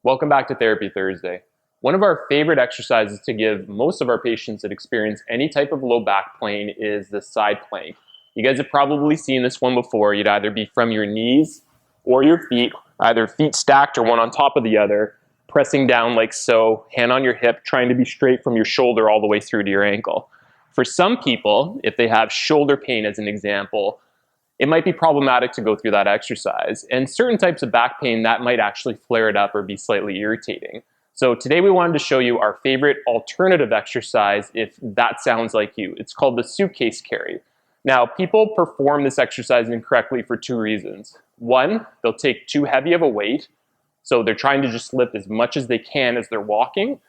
Welcome back to Therapy Thursday. One of our favorite exercises to give most of our patients that experience any type of low back pain is the side plank. You guys have probably seen this one before. You'd either be from your knees or your feet, either feet stacked or one on top of the other, pressing down like so, hand on your hip, trying to be straight from your shoulder all the way through to your ankle. For some people, if they have shoulder pain as an example, it might be problematic to go through that exercise. And certain types of back pain, that might actually flare it up or be slightly irritating. So today we wanted to show you our favorite alternative exercise if that sounds like you. It's called the suitcase carry. Now, people perform this exercise incorrectly for two reasons. One, they'll take too heavy of a weight, so they're trying to just lift as much as they can as they're walking.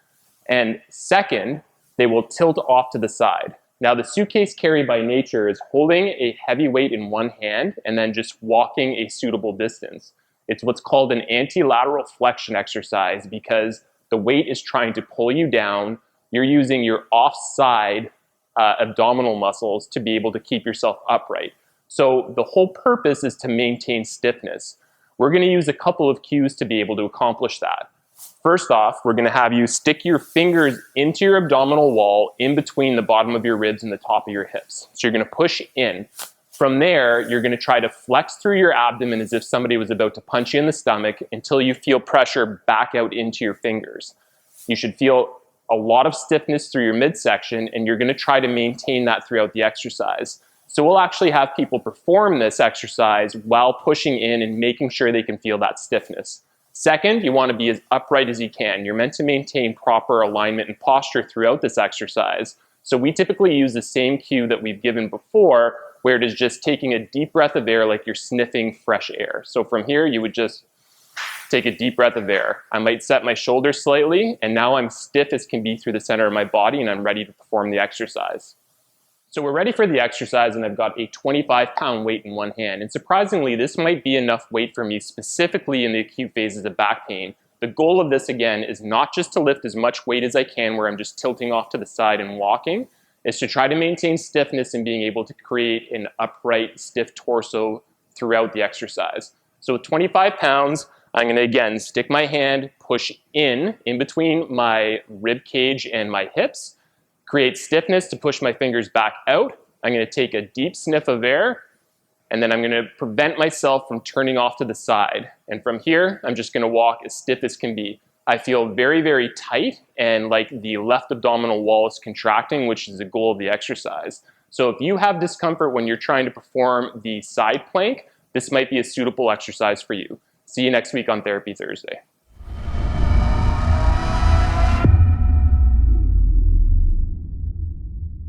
And second, they will tilt off to the side. Now, the suitcase carry by nature is holding a heavy weight in one hand and then just walking a suitable distance. It's what's called an anti-lateral flexion exercise because the weight is trying to pull you down. You're using your offside abdominal muscles to be able to keep yourself upright. So the whole purpose is to maintain stiffness. We're going to use a couple of cues to be able to accomplish that. First off, we're going to have you stick your fingers into your abdominal wall in between the bottom of your ribs and the top of your hips. So you're going to push in. From there, you're going to try to flex through your abdomen as if somebody was about to punch you in the stomach until you feel pressure back out into your fingers. You should feel a lot of stiffness through your midsection, and you're going to try to maintain that throughout the exercise. So we'll actually have people perform this exercise while pushing in and making sure they can feel that stiffness. Second, you want to be as upright as you can. You're meant to maintain proper alignment and posture throughout this exercise. So we typically use the same cue that we've given before, where it is just taking a deep breath of air like you're sniffing fresh air. So from here, you would just take a deep breath of air. I might set my shoulders slightly, and now I'm stiff as can be through the center of my body, and I'm ready to perform the exercise. So we're ready for the exercise, and I've got a 25-pound weight in one hand. And surprisingly, this might be enough weight for me specifically in the acute phases of back pain. The goal of this, again, is not just to lift as much weight as I can where I'm just tilting off to the side and walking. It's to try to maintain stiffness and being able to create an upright, stiff torso throughout the exercise. So with 25 pounds, I'm going to, again, stick my hand, push in between my rib cage and my hips, create stiffness to push my fingers back out. I'm going to take a deep sniff of air, and then I'm going to prevent myself from turning off to the side. And from here, I'm just going to walk as stiff as can be. I feel very, very tight and like the left abdominal wall is contracting, which is the goal of the exercise. So if you have discomfort when you're trying to perform the side plank, this might be a suitable exercise for you. See you next week on Therapy Thursday.